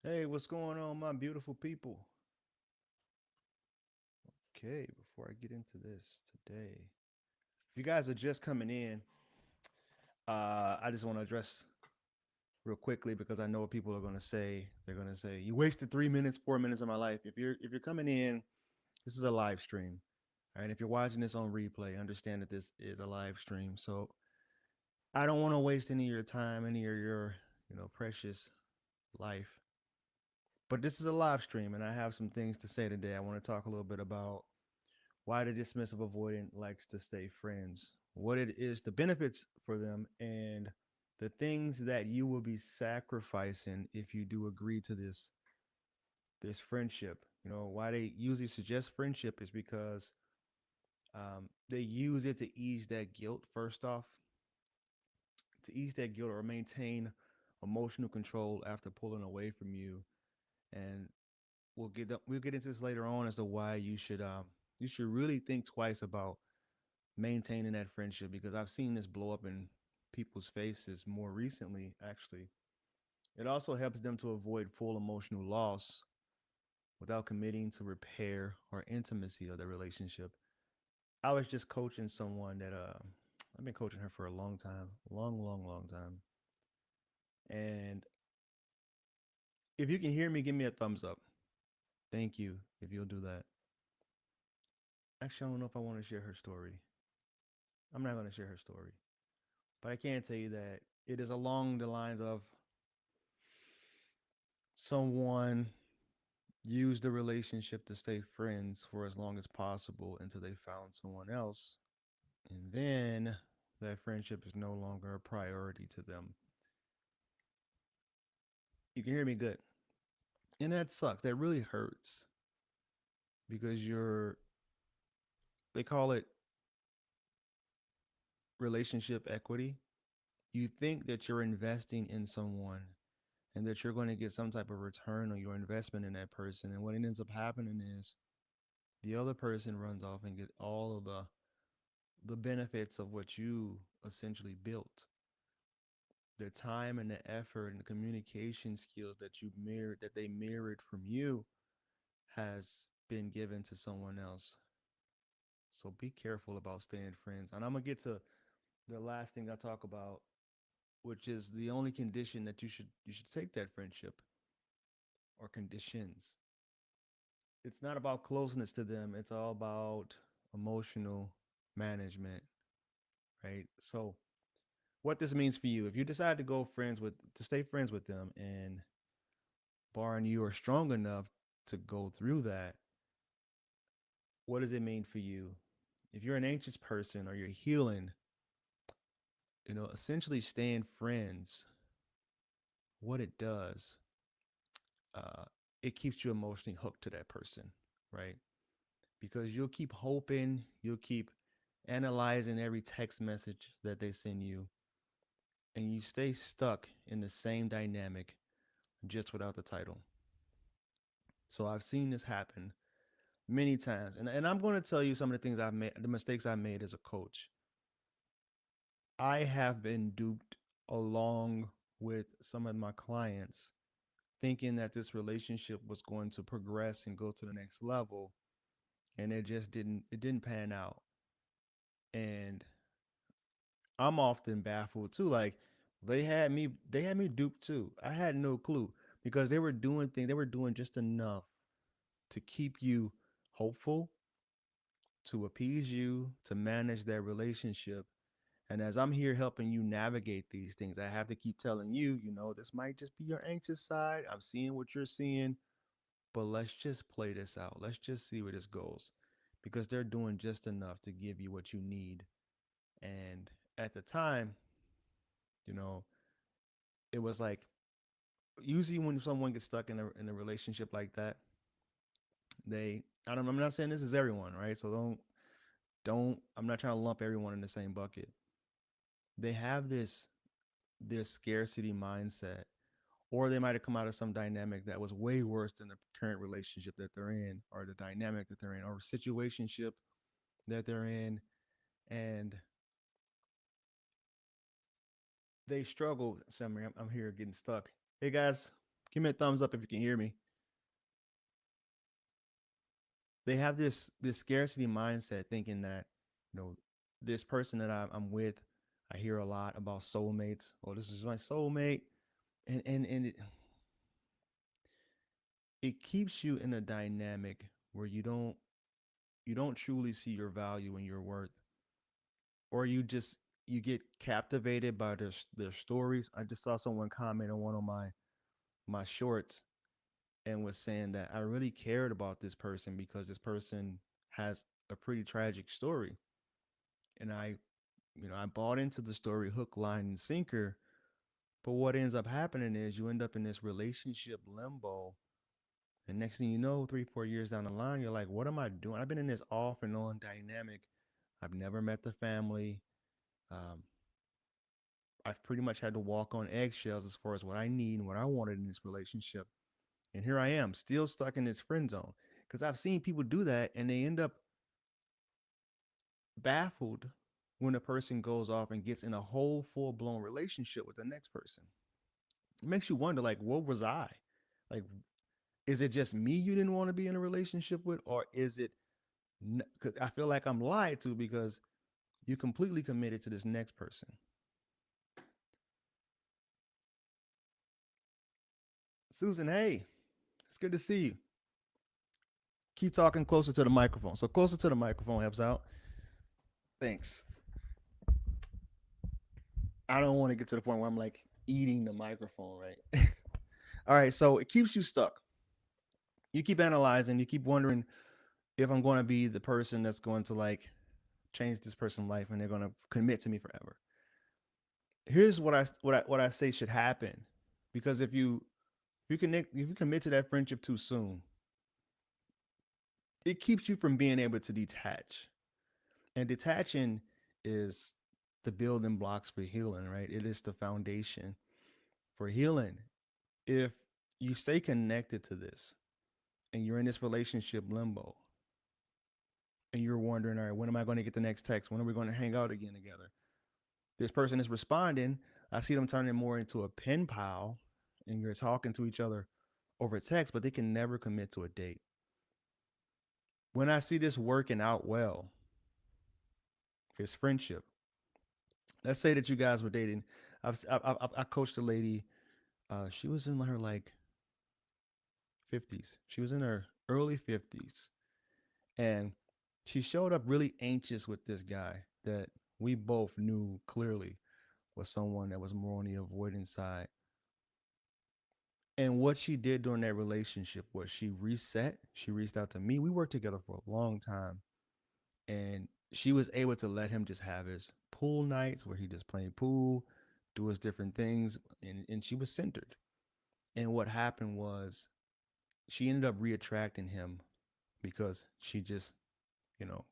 Hey, what's going on, my beautiful people? Okay, before I get into this today, if you guys are just coming in, I just want to address real quickly because I know what people are going to say. They're going to say, "You wasted 3 minutes, 4 minutes of my life." If you're coming in, this is a live stream, all right? If you're watching this on replay, understand that this is a live stream. So I don't want to waste any of your time, any of your precious life. But this is a live stream, and I have some things to say today. I want to talk a little bit about why the dismissive avoidant likes to stay friends, what it is, the benefits for them, and the things that you will be sacrificing if you do agree to this friendship. Why they usually suggest friendship is because they use it to ease that guilt. First off, to ease that guilt or maintain emotional control after pulling away from you, and we'll get into this later on as to why you should really think twice about maintaining that friendship because I've seen this blow up in people's faces more recently, actually. It also helps them to avoid full emotional loss without committing to repair or intimacy of the relationship. I was just coaching someone that I've been coaching her for a long time, long, long, long time. And if you can hear me, give me a thumbs up. Thank you if you'll do that. Actually, I don't know if I want to share her story. I'm not going to share her story, but I can tell you that it is along the lines of someone use the relationship to stay friends for as long as possible until they found someone else. And then that friendship is no longer a priority to them. You can hear me good. And that sucks. That really hurts because they call it relationship equity. You think that you're investing in someone and that you're going to get some type of return on your investment in that person. And what ends up happening is the other person runs off and get all of the benefits of what you essentially built. The time and the effort and the communication skills that they mirrored from you has been given to someone else. So be careful about staying friends. And I'm gonna get to the last thing I talk about, which is the only condition that you should take that friendship or conditions. It's not about closeness to them. It's all about emotional management, right? So what this means for you, if you decide to stay friends with them and barring you are strong enough to go through that, what does it mean for you? If you're an anxious person or you're healing, essentially staying friends, what it does, uh, it keeps you emotionally hooked to that person, right? Because you'll keep hoping, you'll keep analyzing every text message that they send you, and you stay stuck in the same dynamic just without the title. So I've seen this happen many times. And I'm going to tell you some of the things I've made, the mistakes I made as a coach. I have been duped along with some of my clients thinking that this relationship was going to progress and go to the next level, and it didn't pan out. And I'm often baffled too. Like they had me duped too. I had no clue because they were doing just enough to keep you hopeful, to appease you, to manage that relationship. And as I'm here helping you navigate these things, I have to keep telling you, this might just be your anxious side. I'm seeing what you're seeing, but let's just play this out. Let's just see where this goes because they're doing just enough to give you what you need. And at the time, you know, it was like usually when someone gets stuck in a relationship like that, I'm not saying this is everyone, right? So don't I'm not trying to lump everyone in the same bucket. They have this scarcity mindset, or they might have come out of some dynamic that was way worse than the current relationship that they're in, or the dynamic that they're in, or situationship that they're in, and they struggle. Summary, I'm here getting stuck. Hey guys, Give me a thumbs up if you can hear me. They have this scarcity mindset, thinking that you know this person that I'm with. I hear a lot about soulmates. Oh, this is my soulmate, and it keeps you in a dynamic where you don't truly see your value and your worth, or you get captivated by their stories. I just saw someone comment on one of my shorts and was saying that I really cared about this person because this person has a pretty tragic story, and I bought into the story hook, line, and sinker. But what ends up happening is you end up in this relationship limbo. And next thing you know, 3, 4 years down the line, you're like, what am I doing? I've been in this off and on dynamic. I've never met the family. Um, I've pretty much had to walk on eggshells as far as what I need and what I wanted in this relationship. And here I am, still stuck in this friend zone. Because I've seen people do that and they end up baffled when a person goes off and gets in a whole full blown relationship with the next person. It makes you wonder, like, what was I? Like, is it just me you didn't want to be in a relationship with? Or is it, because I feel like I'm lied to because you completely committed to this next person. Susan, hey, it's good to see you. Keep talking closer to the microphone. So closer to the microphone helps out. Thanks. I don't want to get to the point where I'm like eating the microphone, right? All right, so it keeps you stuck. You keep analyzing, you keep wondering if I'm going to be the person that's going to like change this person's life and they're going to commit to me forever. Here's what I say should happen, because if you commit to that friendship too soon, it keeps you from being able to detach. And detaching is the building blocks for healing, right? It is the foundation for healing. If you stay connected to this and you're in this relationship limbo and you're wondering, all right, when am I going to get the next text? When are we going to hang out again together? This person is responding. I see them turning more into a pen pal and you're talking to each other over text, but they can never commit to a date. When I see this working out well, it's friendship. Let's say that you guys were dating. I coached a lady. She was in her like 50s. She was in her early 50s, and she showed up really anxious with this guy that we both knew clearly was someone that was more on the avoidant side. And what she did during that relationship was she reset. She reached out to me. We worked together for a long time, and she was able to let him just have his pool nights where he just played pool, do his different things, and she was centered. And what happened was she ended up reattracting him because she just, you know,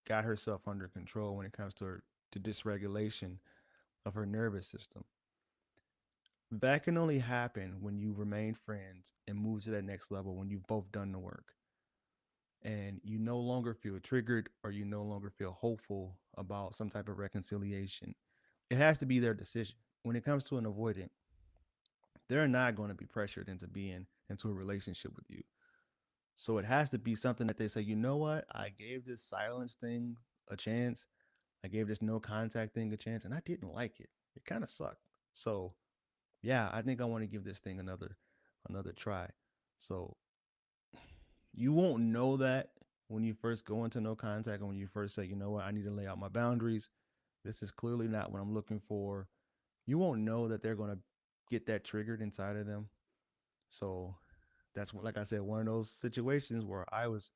got herself under control when it comes to her to dysregulation of her nervous system. That can only happen when you remain friends and move to that next level when you've both done the work and you no longer feel triggered or you no longer feel hopeful about some type of reconciliation. It has to be their decision. When it comes to an avoidant, they're not going to be pressured into being into a relationship with you. So it has to be something that they say, you know what? I gave this silence thing a chance. I gave this no contact thing a chance and I didn't like it. It kind of sucked. So yeah, I think I want to give this thing another try. So you won't know that when you first go into no contact and when you first say, you know what, I need to lay out my boundaries. This is clearly not what I'm looking for. You won't know that they're gonna get that triggered inside of them. So that's what, like I said, one of those situations where I was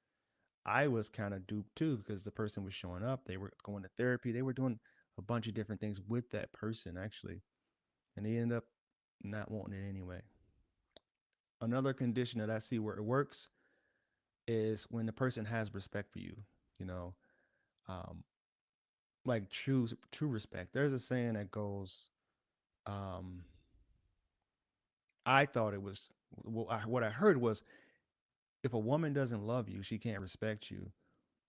kind of duped too because the person was showing up. They were going to therapy. They were doing a bunch of different things with that person actually, and they ended up not wanting it anyway. Another condition that I see where it works is when the person has respect for you. You know, um, like true respect. There's a saying that goes, um, I thought it was what I heard was if a woman doesn't love you, she can't respect you.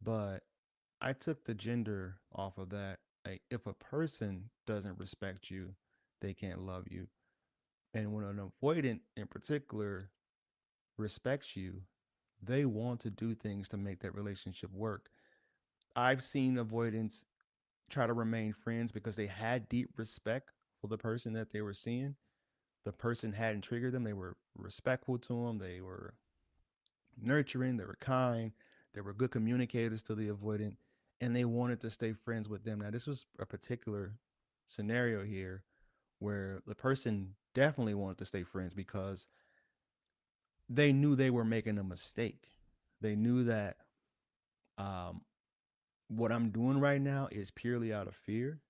But I took the gender off of that. Like if a person doesn't respect you, they can't love you. And when an avoidant in particular respects you, they want to do things to make that relationship work. I've seen avoidants try to remain friends because they had deep respect for the person that they were seeing. The person hadn't triggered them. They were respectful to them. They were nurturing. They were kind. They were good communicators to the avoidant, and they wanted to stay friends with them. Now, this was a particular scenario here where the person definitely wanted to stay friends because they knew they were making a mistake. They knew that um, what I'm doing right now is purely out of fear,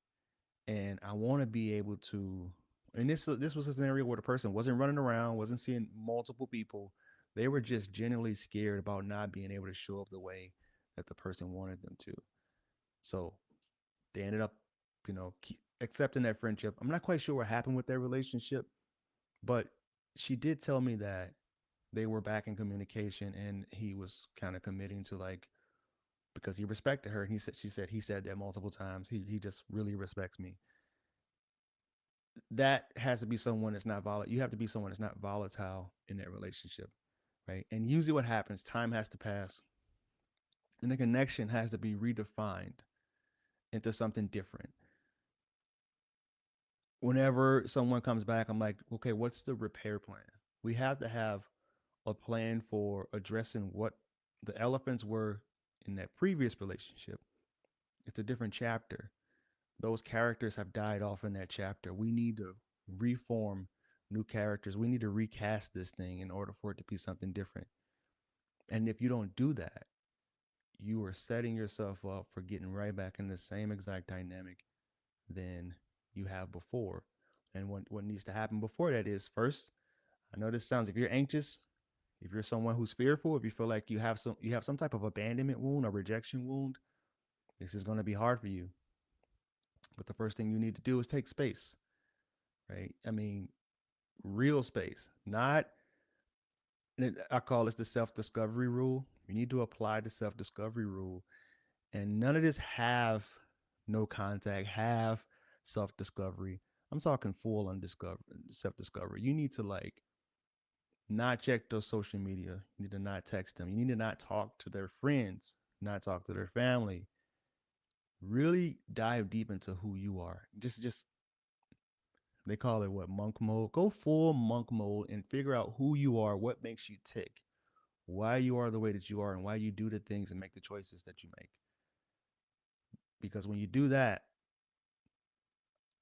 and I want to be able to. And this was a scenario where the person wasn't running around, wasn't seeing multiple people. They were just genuinely scared about not being able to show up the way that the person wanted them to. So they ended up, accepting that friendship. I'm not quite sure what happened with their relationship, but she did tell me that they were back in communication, and he was kind of committing to, like, because he respected her, and he said that multiple times. He just really respects me. That has to be someone that's not volatile. You have to be someone that's not volatile in that relationship, right? And usually, what happens, time has to pass, and the connection has to be redefined into something different. Whenever someone comes back, I'm like, okay, what's the repair plan? We have to have a plan for addressing what the elephants were in that previous relationship. It's a different chapter. Those characters have died off in that chapter. We need to reform new characters. We need to recast this thing in order for it to be something different. And if you don't do that, you are setting yourself up for getting right back in the same exact dynamic than you have before. And what needs to happen before that is, first, I know this sounds, if you're anxious, if you're someone who's fearful, if you feel like you have some type of abandonment wound or rejection wound, this is going to be hard for you. But the first thing you need to do is take space, right? I mean, real space, not, I call this the self discovery rule. You need to apply the self discovery rule, and none of this have no contact, have self discovery. I'm talking full on discover self discovery. You need to, like, not check their social media. You need to not text them. You need to not talk to their friends, not talk to their family. Really dive deep into who you are. Just they call it what, monk mode. Go full monk mode and figure out who you are, what makes you tick, why you are the way that you are, and why you do the things and make the choices that you make. Because when you do that,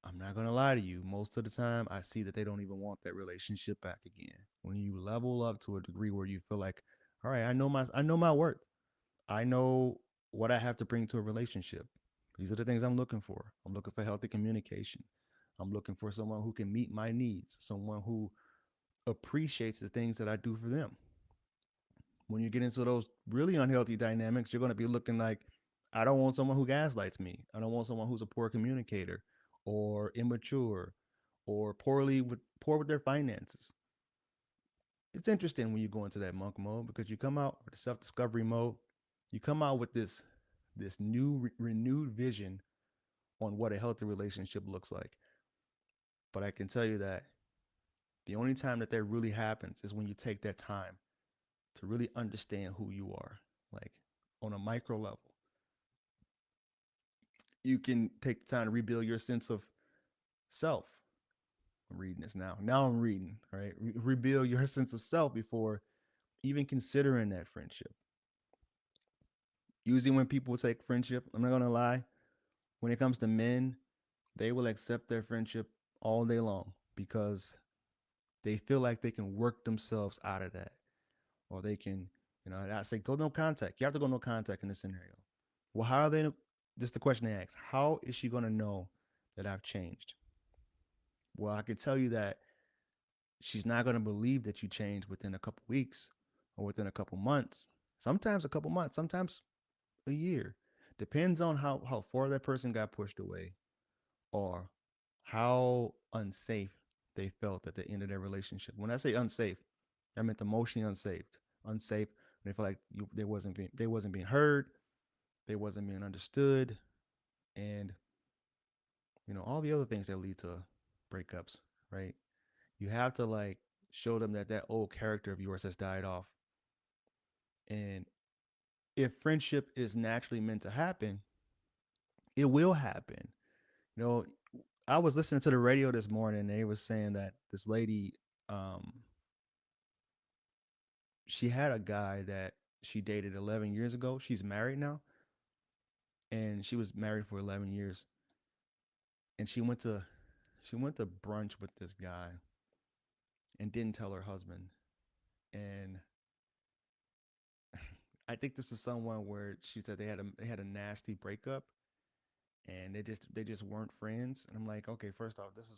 I'm not gonna lie to you, most of the time I see that they don't even want that relationship back again. When you level up to a degree where you feel like, all right, I know my worth. I know what I have to bring to a relationship. These are the things I'm looking for. I'm looking for healthy communication. I'm looking for someone who can meet my needs, someone who appreciates the things that I do for them. When you get into those really unhealthy dynamics, you're going to be looking like, I don't want someone who gaslights me. I don't want someone who's a poor communicator or immature or poor with their finances. It's interesting when you go into that monk mode because you come out with the self discovery mode. You come out with this new renewed vision on what a healthy relationship looks like. But I can tell you that the only time that really happens is when you take that time to really understand who you are, like, on a micro level. You can take the time to rebuild your sense of self. I'm reading this now. Now I'm reading, all right? Rebuild your sense of self before even considering that friendship. Usually, when people take friendship, I'm not gonna lie, when it comes to men, they will accept their friendship all day long because they feel like they can work themselves out of that, or they can, I say go no contact. You have to go no contact in this scenario. Well, how are they? This is the question they ask. How is she gonna know that I've changed? Well, I could tell you that she's not gonna believe that you changed within a couple weeks or within a couple months. Sometimes a couple months. Sometimes a year. Depends on how far that person got pushed away, or how unsafe they felt at the end of their relationship. When I say unsafe, I meant emotionally unsafe. Unsafe. They feel like they wasn't being heard, they wasn't being understood, and all the other things that lead to breakups, right? You have to like show them that that old character of yours has died off. And if friendship is naturally meant to happen, it will happen. You know, I was listening to the radio this morning and they was saying that this lady, um, she had a guy that she dated 11 years ago. She's married now, and she was married for 11 years. And she went to brunch with this guy and didn't tell her husband. And I think this is someone where she said they had a nasty breakup and they just weren't friends. And I'm like, okay, first off, this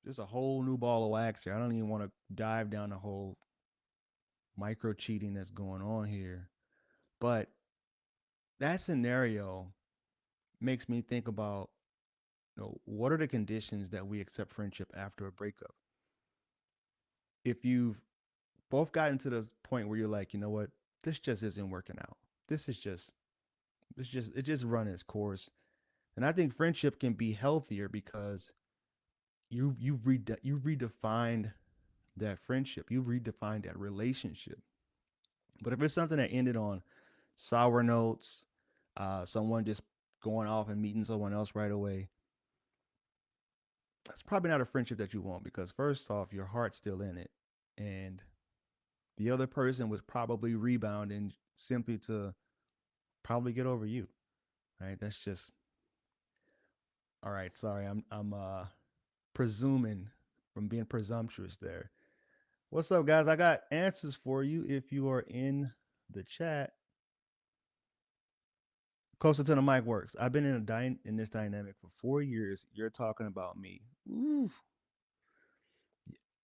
is a whole new ball of wax here. I don't even want to dive down the whole micro cheating that's going on here. But that scenario makes me think about, what are the conditions that we accept friendship after a breakup? If you've both gotten to the point where you're like, you know what, this just isn't working out. This is just it just run its course. And I think friendship can be healthier because you've redefined that friendship. You've redefined that relationship. But if it's something that ended on sour notes, someone just going off and meeting someone else right away, that's probably not a friendship that you want because first off, your heart's still in it, and the other person was probably rebounding simply to probably get over you. Right? That's just all right. Sorry, I'm presuming from being presumptuous there. What's up, guys? I got answers for you if you are in the chat. Closer to the mic works. I've been in this dynamic for 4 years. You're talking about me. Ooh,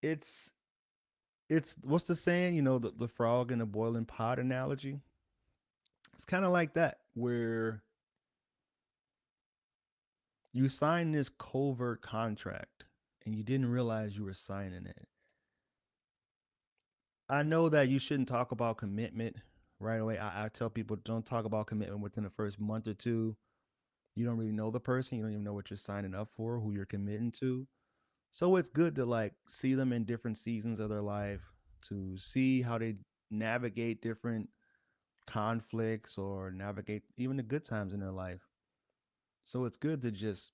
it's it's what's the saying? The frog in the boiling pot analogy. It's kind of like that, where you sign this covert contract and you didn't realize you were signing it. I know that you shouldn't talk about commitment right away. I tell people don't talk about commitment within the first month or two. You don't really know the person. You don't even know what you're signing up for, who you're committing to. So it's good to like see them in different seasons of their life, to see how they navigate different conflicts or navigate even the good times in their life. So it's good to just,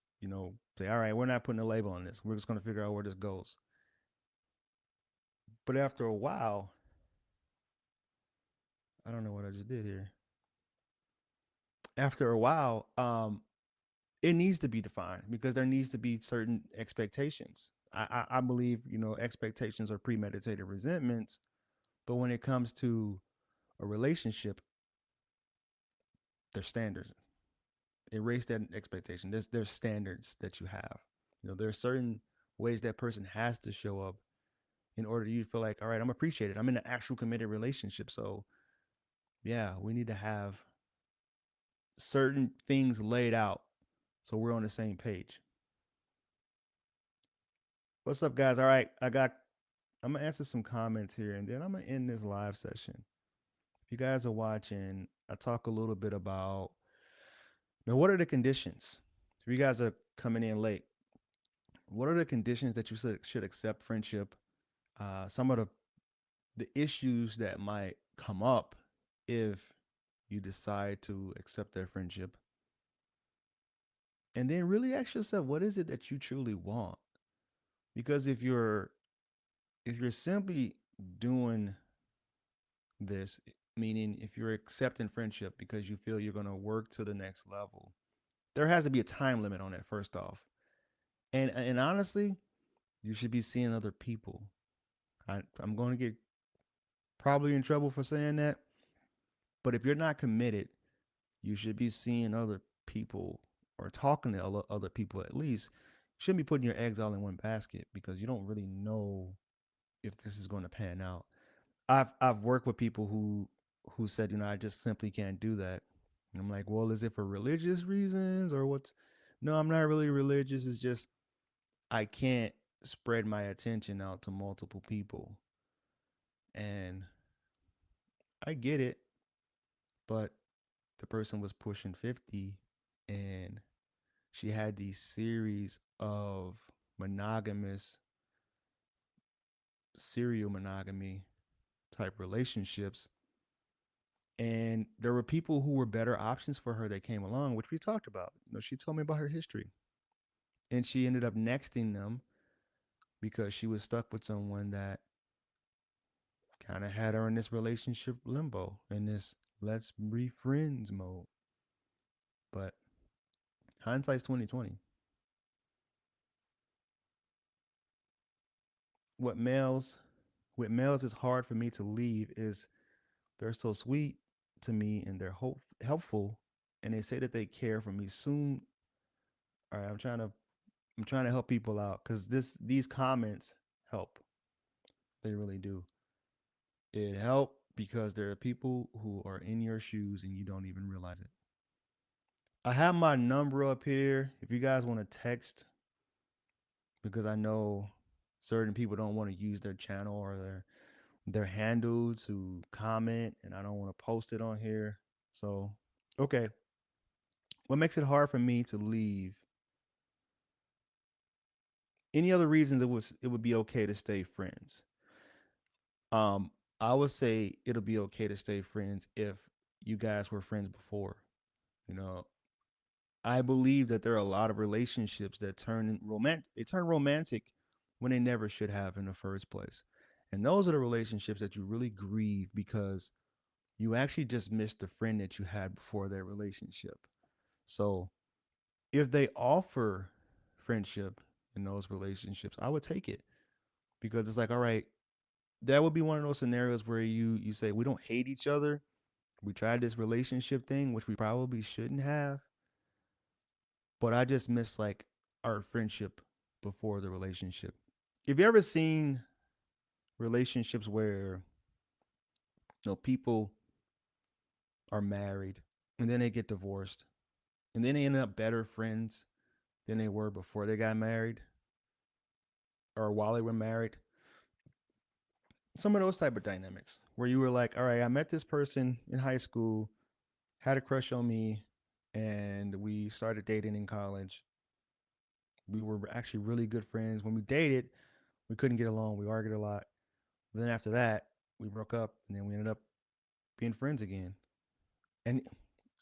say, all right, we're not putting a label on this. We're just going to figure out where this goes. But after a while, I don't know what I just did here. After a while, it needs to be defined because there needs to be certain expectations. I believe, expectations are premeditated resentments. But when it comes to a relationship, there's standards. Erase that expectation. There's standards that you have. There are certain ways that person has to show up in order you to feel like, all right, I'm appreciated. I'm in an actual committed relationship. So yeah, we need to have certain things laid out so we're on the same page. What's up, guys? All right, I'm gonna answer some comments here and then I'm gonna end this live session. If you guys are watching, I talk a little bit about, what are the conditions? If you guys are coming in late, what are the conditions that you should accept friendship? Some of the issues that might come up if you decide to accept their friendship, and then really ask yourself, what is it that you truly want? Because if you're simply doing this, meaning if you're accepting friendship because you feel you're going to work to the next level, there has to be a time limit on that first off. And honestly, you should be seeing other people. I'm going to get probably in trouble for saying that, but if you're not committed, you should be seeing other people or talking to other people at least. You shouldn't be putting your eggs all in one basket because you don't really know if this is going to pan out. I've worked with people who said, I just simply can't do that. And I'm like, well, is it for religious reasons or what's? No, I'm not really religious. It's just I can't spread my attention out to multiple people. And I get it, but the person was pushing 50 and she had these series of monogamous serial monogamy type relationships. And there were people who were better options for her that came along, which we talked about. She told me about her history. And she ended up nexting them because she was stuck with someone that kind of had her in this relationship limbo, in this let's be friends mode. But hindsight's 2020. What males what males is hard for me to leave is they're so sweet to me and they're helpful and they say that they care for me soon. All right, I'm trying to help people out because these comments help. They really do. It helped because there are people who are in your shoes and you don't even realize it. I have my number up here. If you guys want to text, because I know certain people don't want to use their channel or their handle to comment, and I don't want to post it on here. So, okay, what makes it hard for me to leave? Any other reasons it would be okay to stay friends? Um, I would say it'll be okay to stay friends if you guys were friends before. You know, I believe that there are a lot of relationships that turn romantic when they never should have in the first place. And those are the relationships that you really grieve because you actually just missed the friend that you had before that relationship. So if they offer friendship in those relationships, I would take it because it's like, all right, that would be one of those scenarios where you say we don't hate each other. We tried this relationship thing, which we probably shouldn't have, but I just miss like our friendship before the relationship. Have you ever seen relationships where people are married and then they get divorced and then they end up better friends than they were before they got married or while they were married? Some of those type of dynamics where you were like, all right, I met this person in high school, had a crush on me, and we started dating in college. We were actually really good friends. When we dated, we couldn't get along. We argued a lot. But then after that, we broke up, and then we ended up being friends again. And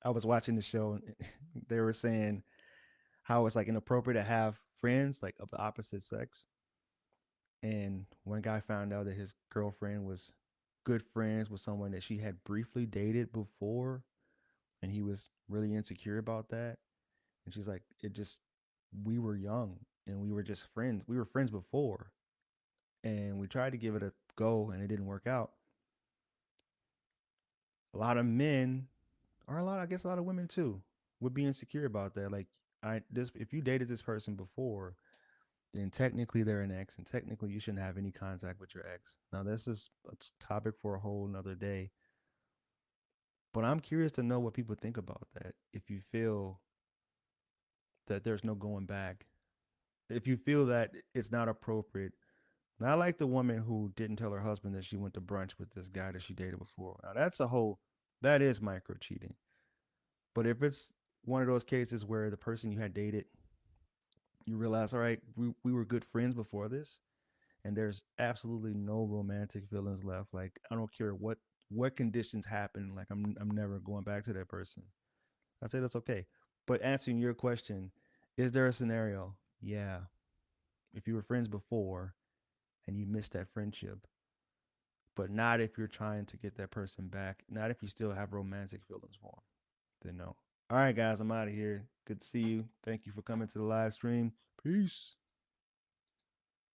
I was watching the show, and they were saying how it's like inappropriate to have friends like of the opposite sex. And one guy found out that his girlfriend was good friends with someone that she had briefly dated before, and he was really insecure about that. And she's like, it just, we were young and we were just friends. We were friends before, and we tried to give it a go, and it didn't work out. A lot of men, or I guess a lot of women too, would be insecure about that. Like, if you dated this person before, then technically they're an ex, and technically you shouldn't have any contact with your ex. Now, this is a topic for a whole another day, but I'm curious to know what people think about that. If you feel that there's no going back, if you feel that it's not appropriate. Not like the woman who didn't tell her husband that she went to brunch with this guy that she dated before. Now, that is micro cheating. But if it's one of those cases where the person you had dated, you realize, all right, we were good friends before this, and there's absolutely no romantic feelings left. Like, I don't care what conditions happen. Like, I'm never going back to that person. I say that's okay. But answering your question, is there a scenario? Yeah. If you were friends before and you missed that friendship, but not if you're trying to get that person back. Not if you still have romantic feelings for them. Then no. All right, guys, I'm out of here. Good to see you. Thank you for coming to the live stream. Peace.